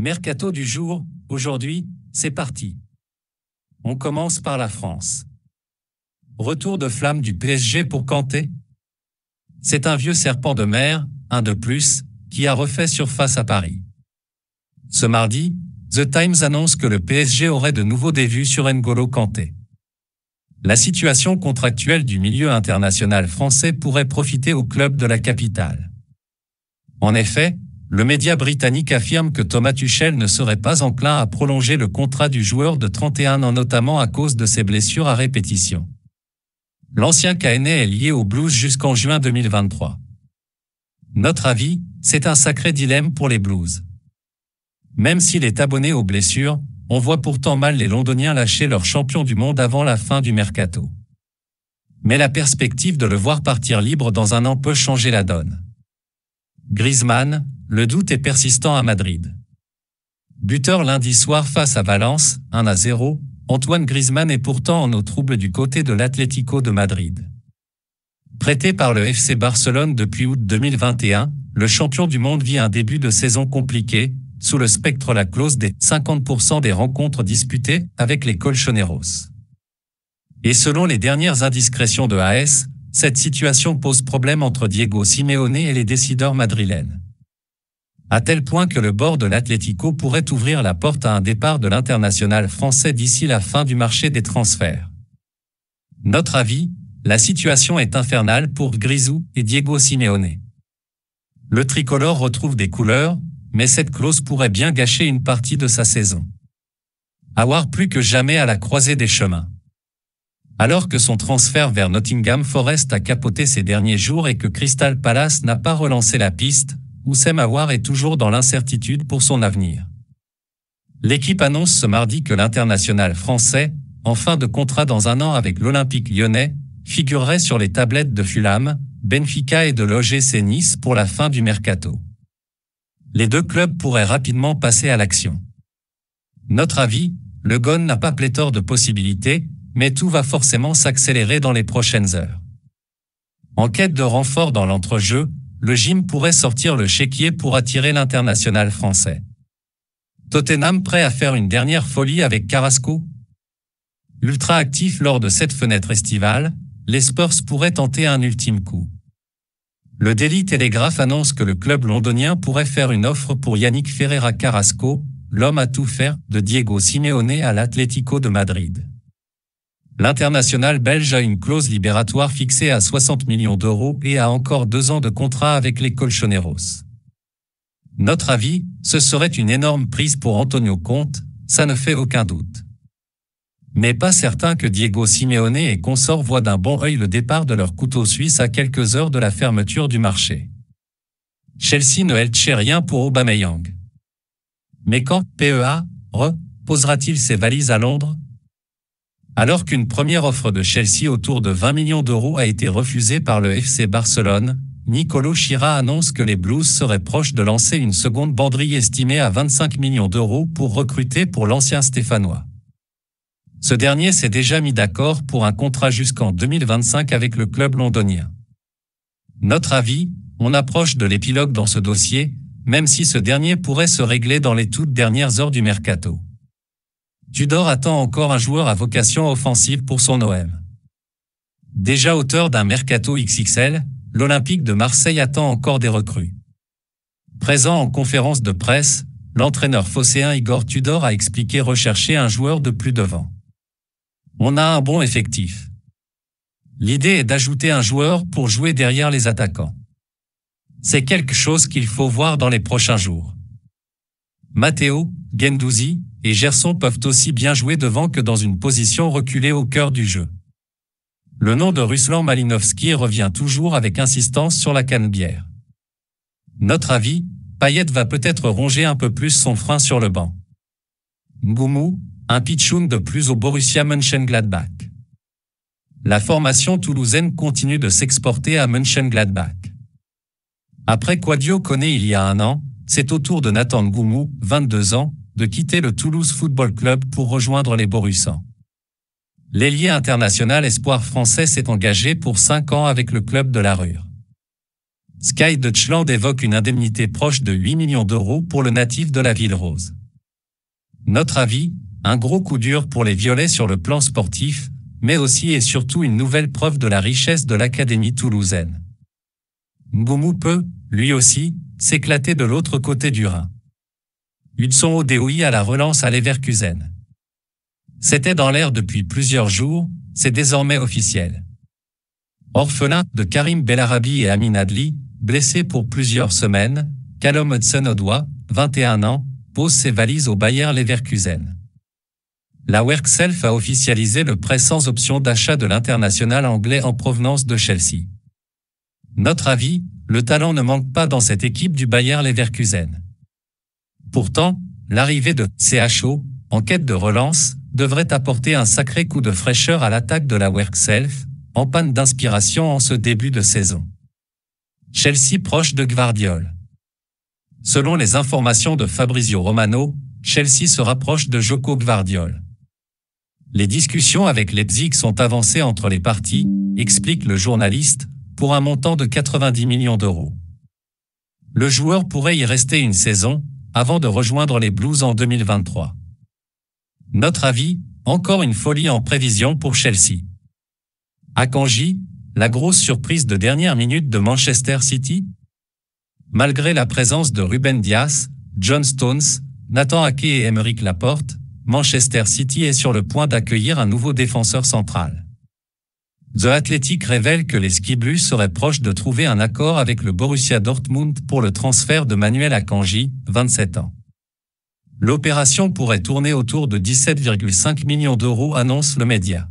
Mercato du jour, aujourd'hui, c'est parti. On commence par la France. Retour de flamme du PSG pour Kanté. C'est un vieux serpent de mer, un de plus, qui a refait surface à Paris. Ce mardi, The Times annonce que le PSG aurait de nouveaux débuts sur N'Golo Kanté. La situation contractuelle du milieu international français pourrait profiter au club de la capitale. En effet, le média britannique affirme que Thomas Tuchel ne serait pas enclin à prolonger le contrat du joueur de 31 ans notamment à cause de ses blessures à répétition. L'ancien Caennais est lié aux Blues jusqu'en juin 2023. Notre avis, c'est un sacré dilemme pour les Blues. Même s'il est abonné aux blessures, on voit pourtant mal les Londoniens lâcher leur champion du monde avant la fin du mercato. Mais la perspective de le voir partir libre dans un an peut changer la donne. Griezmann, le doute est persistant à Madrid. Buteur lundi soir face à Valence, 1-0, Antoine Griezmann est pourtant en eau trouble du côté de l'Atlético de Madrid. Prêté par le FC Barcelone depuis août 2021, le champion du monde vit un début de saison compliqué, sous le spectre la clause des 50% des rencontres disputées avec les Colchoneros. Et selon les dernières indiscrétions de AS, cette situation pose problème entre Diego Simeone et les décideurs madrilènes. À tel point que le board de l'Atlético pourrait ouvrir la porte à un départ de l'international français d'ici la fin du marché des transferts. Notre avis, la situation est infernale pour Grisou et Diego Simeone. Le tricolore retrouve des couleurs, mais cette clause pourrait bien gâcher une partie de sa saison. Aouar plus que jamais à la croisée des chemins. Alors que son transfert vers Nottingham Forest a capoté ces derniers jours et que Crystal Palace n'a pas relancé la piste, Houssem Aouar est toujours dans l'incertitude pour son avenir. L'équipe annonce ce mardi que l'international français, en fin de contrat dans un an avec l'Olympique lyonnais, figurerait sur les tablettes de Fulham, Benfica et de l'OGC Nice pour la fin du mercato. Les deux clubs pourraient rapidement passer à l'action. Notre avis, le Gone n'a pas pléthore de possibilités, mais tout va forcément s'accélérer dans les prochaines heures. En quête de renfort dans l'entrejeu, le gym pourrait sortir le chéquier pour attirer l'international français. Tottenham prêt à faire une dernière folie avec Carrasco? Ultra actif lors de cette fenêtre estivale, les Spurs pourraient tenter un ultime coup. Le Daily Telegraph annonce que le club londonien pourrait faire une offre pour Yannick Ferreira Carrasco, l'homme à tout faire de Diego Simeone à l'Atlético de Madrid. L'international belge a une clause libératoire fixée à 60 millions d'euros et a encore 2 ans de contrat avec les Colchoneros. Notre avis, ce serait une énorme prise pour Antonio Conte, ça ne fait aucun doute. Mais pas certain que Diego Simeone et consorts voient d'un bon œil le départ de leur couteau suisse à quelques heures de la fermeture du marché. Chelsea ne lâche rien pour Aubameyang. Mais quand PEA posera-t-il ses valises à Londres? Alors qu'une première offre de Chelsea autour de 20 millions d'euros a été refusée par le FC Barcelone, Nicolo Chira annonce que les Blues seraient proches de lancer une seconde banderille estimée à 25 millions d'euros pour recruter pour l'ancien Stéphanois. Ce dernier s'est déjà mis d'accord pour un contrat jusqu'en 2025 avec le club londonien. Notre avis, on approche de l'épilogue dans ce dossier, même si ce dernier pourrait se régler dans les toutes dernières heures du mercato. Tudor attend encore un joueur à vocation offensive pour son OM. Déjà auteur d'un mercato XXL, l'Olympique de Marseille attend encore des recrues. Présent en conférence de presse, l'entraîneur phocéen Igor Tudor a expliqué rechercher un joueur de plus de vent. On a un bon effectif. L'idée est d'ajouter un joueur pour jouer derrière les attaquants. C'est quelque chose qu'il faut voir dans les prochains jours. Matteo, Guendouzi et Gerson peuvent aussi bien jouer devant que dans une position reculée au cœur du jeu. Le nom de Ruslan Malinovski revient toujours avec insistance sur la canebière. Notre avis, Payet va peut-être ronger un peu plus son frein sur le banc. Ngoumou, un pitchoun de plus au Borussia Mönchengladbach. La formation toulousaine continue de s'exporter à Mönchengladbach. Après Kouadio Koné il y a un an, c'est au tour de Nathan Ngoumou, 22 ans, de quitter le Toulouse Football Club pour rejoindre les Borussans. L'ailier international espoir français s'est engagé pour 5 ans avec le club de la Rure. Sky Deutschland évoque une indemnité proche de 8 millions d'euros pour le natif de la Ville Rose. Notre avis, un gros coup dur pour les Violets sur le plan sportif, mais aussi et surtout une nouvelle preuve de la richesse de l'académie toulousaine. Mboummou peut, lui aussi, s'éclater de l'autre côté du Rhin. Hudson Odoi à la relance à Leverkusen. C'était dans l'air depuis plusieurs jours, c'est désormais officiel. Orphelin de Karim Bellarabi et Amin Adli, blessé pour plusieurs semaines, Callum Hudson-Odoi, 21 ans, pose ses valises au Bayer Leverkusen. La Werkself a officialisé le prêt sans option d'achat de l'international anglais en provenance de Chelsea. Notre avis, le talent ne manque pas dans cette équipe du Bayer Leverkusen. Pourtant, l'arrivée de CHO, en quête de relance, devrait apporter un sacré coup de fraîcheur à l'attaque de la Werkself, en panne d'inspiration en ce début de saison. Chelsea proche de Gvardiol. Selon les informations de Fabrizio Romano, Chelsea se rapproche de Joko Gvardiol. Les discussions avec Leipzig sont avancées entre les parties, explique le journaliste, pour un montant de 90 millions d'euros. Le joueur pourrait y rester une saison, avant de rejoindre les Blues en 2023. Notre avis, encore une folie en prévision pour Chelsea. Akanji, la grosse surprise de dernière minute de Manchester City? Malgré la présence de Ruben Dias, John Stones, Nathan Ake et Aymeric Laporte, Manchester City est sur le point d'accueillir un nouveau défenseur central. The Athletic révèle que les Ski Blues seraient proches de trouver un accord avec le Borussia Dortmund pour le transfert de Manuel Akanji, 27 ans. L'opération pourrait tourner autour de 17,5 millions d'euros, annonce le média.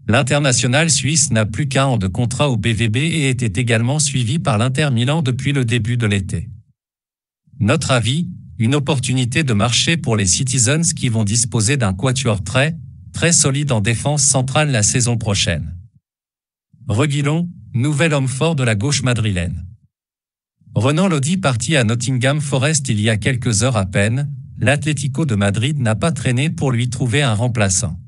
L'international suisse n'a plus qu'un an de contrat au BVB et était également suivi par l'Inter Milan depuis le début de l'été. Notre avis, une opportunité de marché pour les Citizens qui vont disposer d'un quatuor très solide en défense centrale la saison prochaine. Reguilon, nouvel homme fort de la gauche madrilène. Renan Lodi parti à Nottingham Forest il y a quelques heures à peine, l'Atlético de Madrid n'a pas traîné pour lui trouver un remplaçant.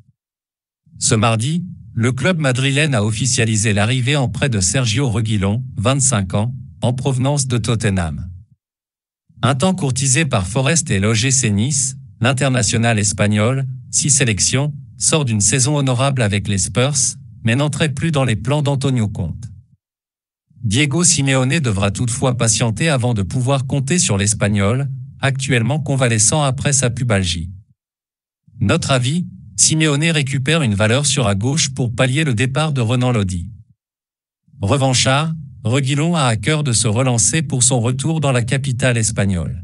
Ce mardi, le club madrilène a officialisé l'arrivée en prêt de Sergio Reguilon, 25 ans, en provenance de Tottenham. Un temps courtisé par Forest et l'OGC Nice, l'international espagnol, 6 sélections, sort d'une saison honorable avec les Spurs, mais n'entrait plus dans les plans d'Antonio Conte. Diego Simeone devra toutefois patienter avant de pouvoir compter sur l'Espagnol, actuellement convalescent après sa pubalgie. Notre avis, Simeone récupère une valeur sur à gauche pour pallier le départ de Renan Lodi. Revanchard, Reguilon a à cœur de se relancer pour son retour dans la capitale espagnole.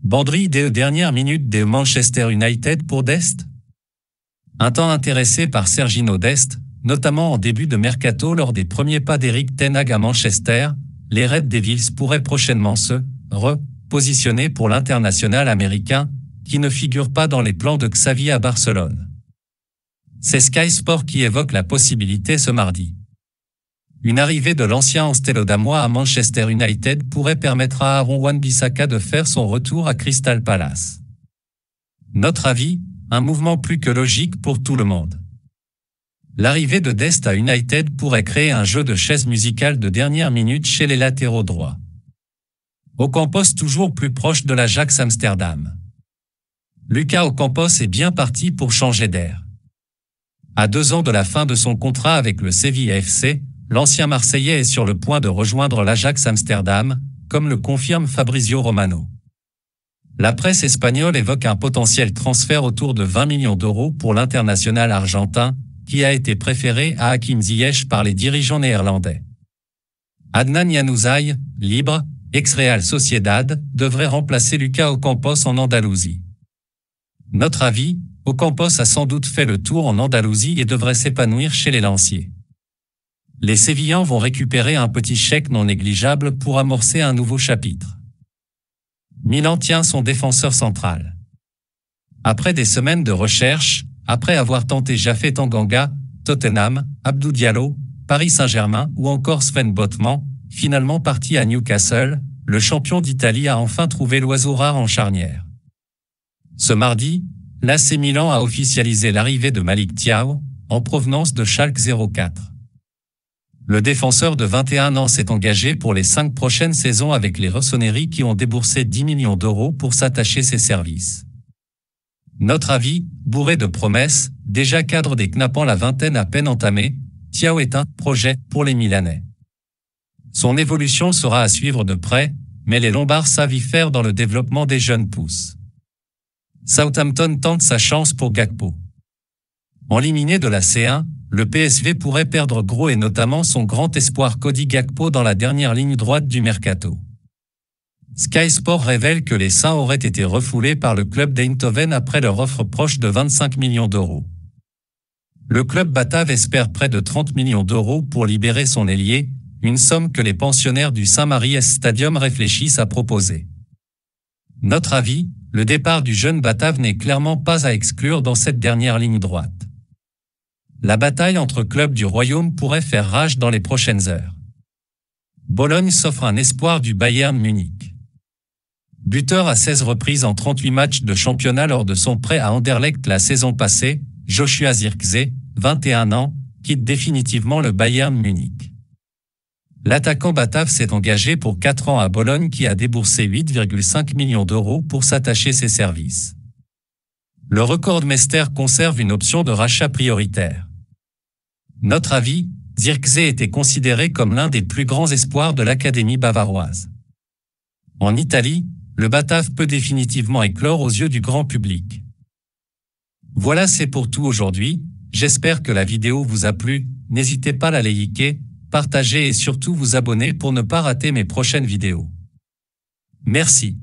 Banderie des dernières minutes de Manchester United pour Dest? Un temps intéressé par Serginho Dest, notamment en début de mercato lors des premiers pas d'Eric Ten Hag à Manchester, les Red Devils pourraient prochainement se repositionner pour l'international américain, qui ne figure pas dans les plans de Xavi à Barcelone. C'est Sky Sport qui évoque la possibilité ce mardi. Une arrivée de l'ancien Anstello-Damois à Manchester United pourrait permettre à Aaron Wan-Bissaka de faire son retour à Crystal Palace. Notre avis, un mouvement plus que logique pour tout le monde. L'arrivée de Dest à United pourrait créer un jeu de chaises musicales de dernière minute chez les latéraux droits. Ocampos toujours plus proche de l'Ajax Amsterdam. Lucas Ocampos est bien parti pour changer d'air. À 2 ans de la fin de son contrat avec le Sevilla FC, l'ancien Marseillais est sur le point de rejoindre l'Ajax Amsterdam, comme le confirme Fabrizio Romano. La presse espagnole évoque un potentiel transfert autour de 20 millions d'euros pour l'international argentin, qui a été préféré à Hakim Ziyech par les dirigeants néerlandais. Adnan Januzaj, libre, ex-Real Sociedad, devrait remplacer Lucas Ocampos en Andalousie. Notre avis, Ocampos a sans doute fait le tour en Andalousie et devrait s'épanouir chez les lanciers. Les Sévillans vont récupérer un petit chèque non négligeable pour amorcer un nouveau chapitre. Milan tient son défenseur central. Après des semaines de recherche, après avoir tenté Jafet Tanganga, Tottenham, Abdou Diallo, Paris Saint-Germain ou encore Sven Botman, finalement parti à Newcastle, le champion d'Italie a enfin trouvé l'oiseau rare en charnière. Ce mardi, l'AC Milan a officialisé l'arrivée de Malick Thiaw, en provenance de Schalke 04. Le défenseur de 21 ans s'est engagé pour les 5 prochaines saisons avec les Rossoneri qui ont déboursé 10 millions d'euros pour s'attacher ses services. Notre avis, bourré de promesses, déjà cadre des knappant la vingtaine à peine entamée, Thiaw est un projet pour les Milanais. Son évolution sera à suivre de près, mais les Lombards savent y faire dans le développement des jeunes pousses. Southampton tente sa chance pour Gakpo. Éliminé de la C1, le PSV pourrait perdre gros et notamment son grand espoir Cody Gakpo dans la dernière ligne droite du mercato. Sky Sport révèle que les Saints auraient été refoulés par le club d'Eindhoven après leur offre proche de 25 millions d'euros. Le club batave espère près de 30 millions d'euros pour libérer son ailier, une somme que les pensionnaires du Saint-Maries Stadium réfléchissent à proposer. Notre avis, le départ du jeune batave n'est clairement pas à exclure dans cette dernière ligne droite. La bataille entre clubs du Royaume pourrait faire rage dans les prochaines heures. Bologne s'offre un espoir du Bayern Munich. Buteur à 16 reprises en 38 matchs de championnat lors de son prêt à Anderlecht la saison passée, Joshua Zirkzee, 21 ans, quitte définitivement le Bayern Munich. L'attaquant batave s'est engagé pour 4 ans à Bologne qui a déboursé 8,5 millions d'euros pour s'attacher ses services. Le Recordmeister conserve une option de rachat prioritaire. Notre avis, Zirkzee était considéré comme l'un des plus grands espoirs de l'académie bavaroise. En Italie, le batave peut définitivement éclore aux yeux du grand public. Voilà, c'est pour tout aujourd'hui. J'espère que la vidéo vous a plu. N'hésitez pas à la liker, partager et surtout vous abonner pour ne pas rater mes prochaines vidéos. Merci.